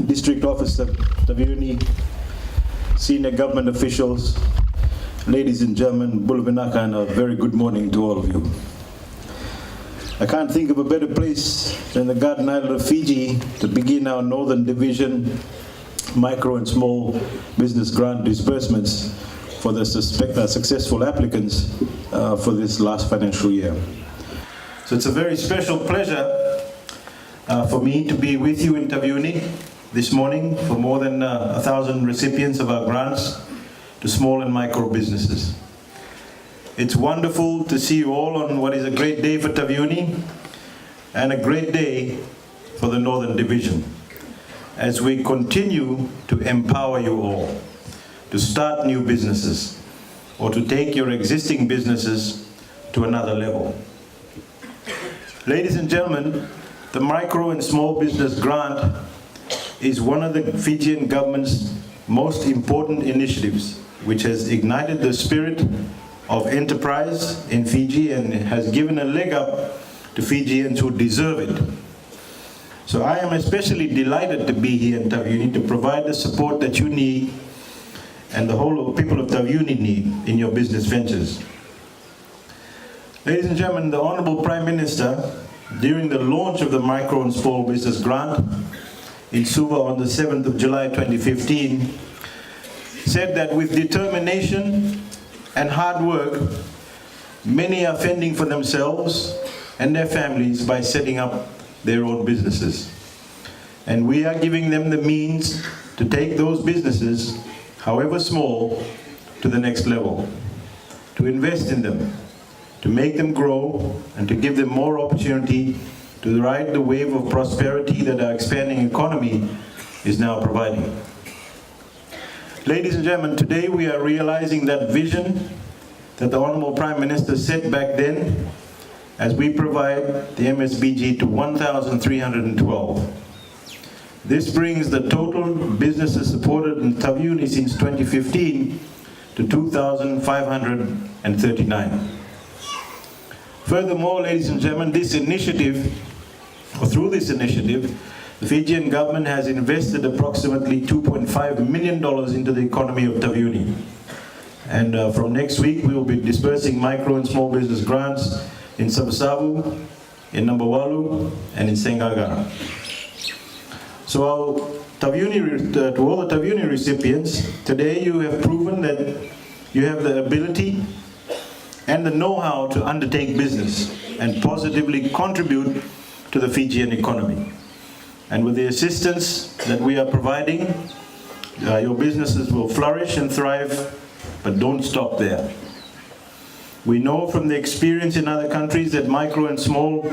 District Officer Taviuni, senior government officials, ladies and gentlemen, Bulubinaka, and a very good morning to all of you. I can't think of a better place than the Garden Island of Fiji to begin our Northern Division micro and small business grant disbursements for the successful applicants for this last financial year. So it's a very special pleasure for me to be with you in Taviuni this morning for more than 1,000 recipients of our grants to small and micro businesses. It's wonderful to see you all on what is a great day for Taviuni and a great day for the Northern Division as we continue to empower you all to start new businesses or to take your existing businesses to another level. Ladies and gentlemen, the Micro and Small Business Grant is one of the Fijian government's most important initiatives, which has ignited the spirit of enterprise in Fiji and has given a leg up to Fijians who deserve it. So I am especially delighted to be here in Taviuni to provide the support that you need and the whole people of Taviuni need in your business ventures. Ladies and gentlemen, the Honorable Prime Minister, during the launch of the Micro and Small Business Grant in Suva on the 7th of July 2015, said that with determination and hard work, many are fending for themselves and their families by setting up their own businesses. And we are giving them the means to take those businesses, however small, to the next level, to invest in them, to make them grow, and to give them more opportunity to ride the wave of prosperity that our expanding economy is now providing. Ladies and gentlemen, today we are realizing that vision that the Honorable Prime Minister set back then as we provide the MSBG to 1,312. This brings the total businesses supported in Taviuni since 2015 to 2,539. Furthermore, ladies and gentlemen, through this initiative, the Fijian government has invested approximately $2.5 million into the economy of Taviuni. And from next week, we will be dispersing micro and small business grants in Savusavu, in Nambawalu, and in Sengagara. So to all the Taviuni recipients, today you have proven that you have the ability and the know-how to undertake business and positively contribute to the Fijian economy. And with the assistance that we are providing, your businesses will flourish and thrive, but don't stop there. We know from the experience in other countries that micro and small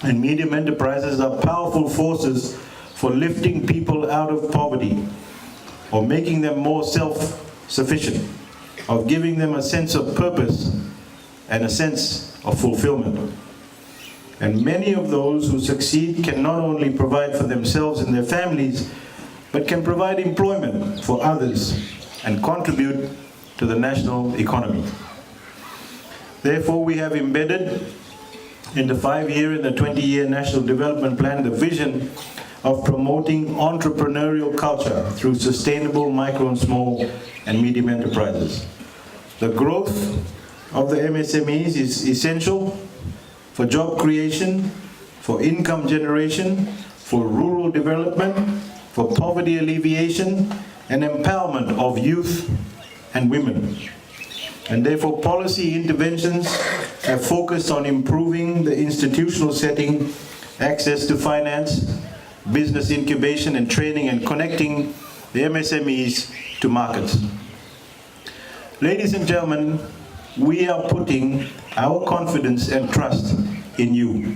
and medium enterprises are powerful forces for lifting people out of poverty or making them more self-sufficient, of giving them a sense of purpose and a sense of fulfillment. And many of those who succeed can not only provide for themselves and their families, but can provide employment for others and contribute to the national economy. Therefore, we have embedded in the 5-year and the 20-year National Development Plan the vision of promoting entrepreneurial culture through sustainable micro and small and medium enterprises. The growth of the MSMEs is essential for job creation, for income generation, for rural development, for poverty alleviation, and empowerment of youth and women. And therefore, policy interventions have focused on improving the institutional setting, access to finance, business incubation and training, and connecting the MSMEs to markets. Ladies and gentlemen, we are putting our confidence and trust in you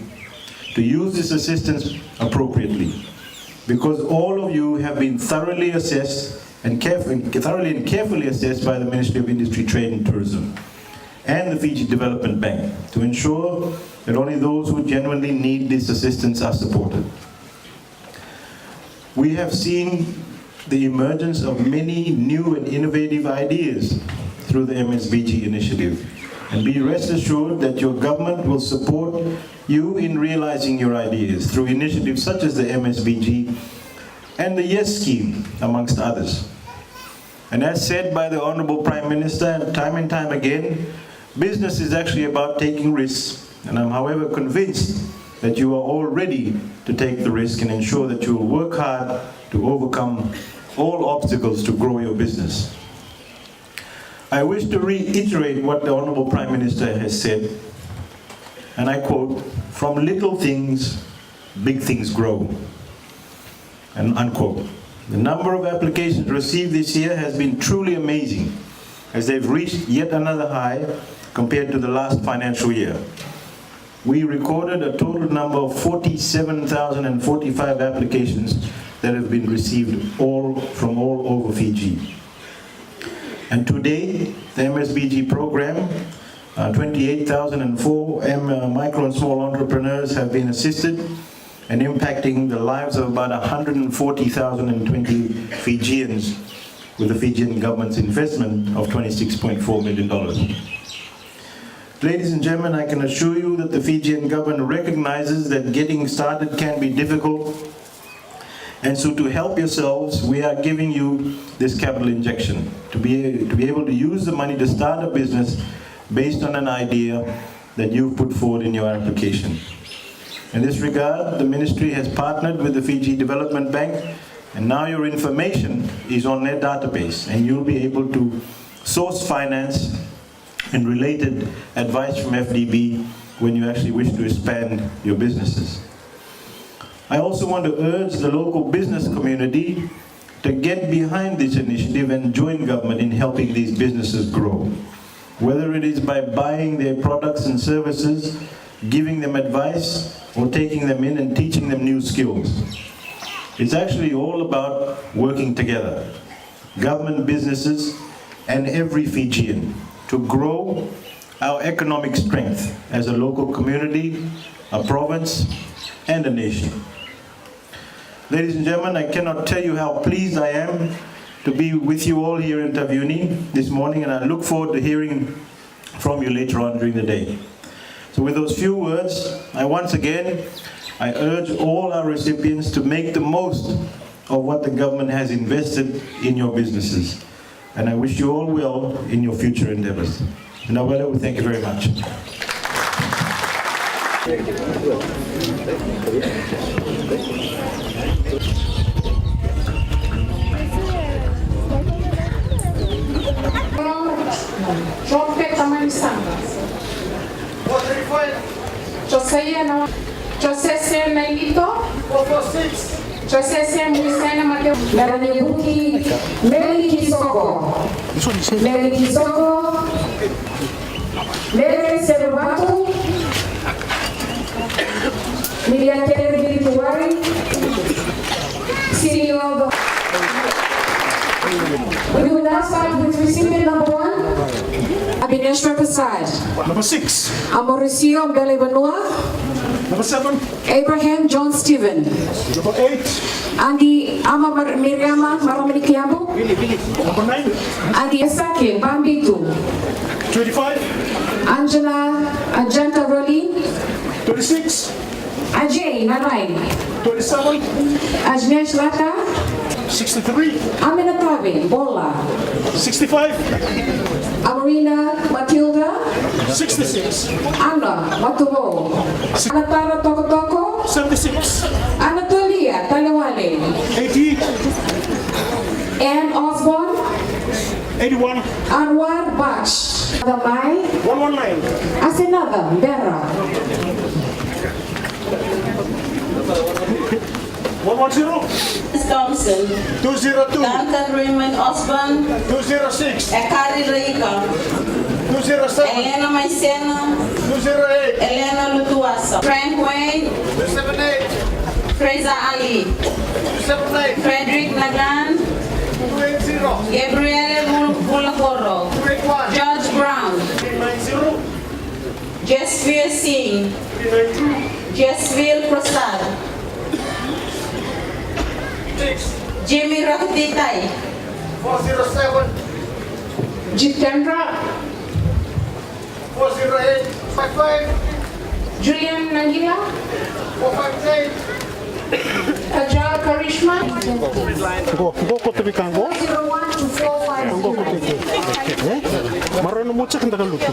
to use this assistance appropriately, because all of you have been thoroughly assessed and carefully assessed by the Ministry of Industry, Trade and Tourism and the Fiji Development Bank to ensure that only those who genuinely need this assistance are supported. We have seen the emergence of many new and innovative ideas through the MSBG initiative. And be rest assured that your government will support you in realizing your ideas through initiatives such as the MSBG and the YES scheme, amongst others. And as said by the Honorable Prime Minister time and time again, business is actually about taking risks. And I'm, however, convinced that you are all ready to take the risk and ensure that you will work hard to overcome all obstacles to grow your business. I wish to reiterate what the Honorable Prime Minister has said, and I quote, "From little things, big things grow," and unquote. The number of applications received this year has been truly amazing, as they've reached yet another high compared to the last financial year. We recorded a total number of 47,045 applications that have been received from all over Fiji. And today, the MSBG program, 28,004 micro and small entrepreneurs have been assisted and impacting the lives of about 140,020 Fijians with the Fijian government's investment of $26.4 million. Ladies and gentlemen, I can assure you that the Fijian government recognizes that getting started can be difficult. And so to help yourselves, we are giving you this capital injection to be able to use the money to start a business based on an idea that you've put forward in your application. In this regard, the ministry has partnered with the Fiji Development Bank, and now your information is on their database, and you'll be able to source finance and related advice from FDB when you actually wish to expand your businesses. I also want to urge the local business community to get behind this initiative and join government in helping these businesses grow. Whether it is by buying their products and services, giving them advice, or taking them in and teaching them new skills. It's actually all about working together, government, businesses, and every Fijian, to grow our economic strength as a local community, a province, and a nation. Ladies and gentlemen, I cannot tell you how pleased I am to be with you all here in Taveuni this morning, and I look forward to hearing from you later on during the day. So with those few words, I urge all our recipients to make the most of what the government has invested in your businesses. And I wish you all well in your future endeavors. And Awela, we thank you very much. José Melito, José Muisena Mateo, Meranibuki, Meli Kisoko, Meli Serubatu, Miriam Virtuari, CEO. We will now start with recipient number 1, Abhineshwar Prasad. Number 6. Mauricio Mbele Banua. Number 7. Abraham John Stephen. Number 8. Andi Ama Miriama Maramani Kiambu. Number 9. Andi Esake Bambitu. 25. Angela Ajanta Rolin. 26. Ajay Narain. 27. Ajnesh Lata. 63. Aminatavi Bola. 65. Amarina Matilda. 66. Anna Matubo. Anatara Tokotoko. 76. Anatolia Talawale. 80. Anne Osborne. 81. Anwar Bash. Damai. 119. Asenada Bera. 110. Thompson, 202. Duncan Raymond Osborne, 206. Ekari Reika, 207. Elena Maisena, 208. Elena Lutuasa, Frank Wayne, 278. Fraser Ali, 279. Frederick Nagan, 280. Gabriele Bulakoro, 281. George Brown, 390. Jasvir Singh, 392. Jasvir Prasad, 6. Jimmy Rakutitai, 407. Jitendra. 408. 55. Julian Nangila. 458. Ajal Karishma. Go ko to kango. 01 to 450. Go ko to. Marunong mo check ndakaluto.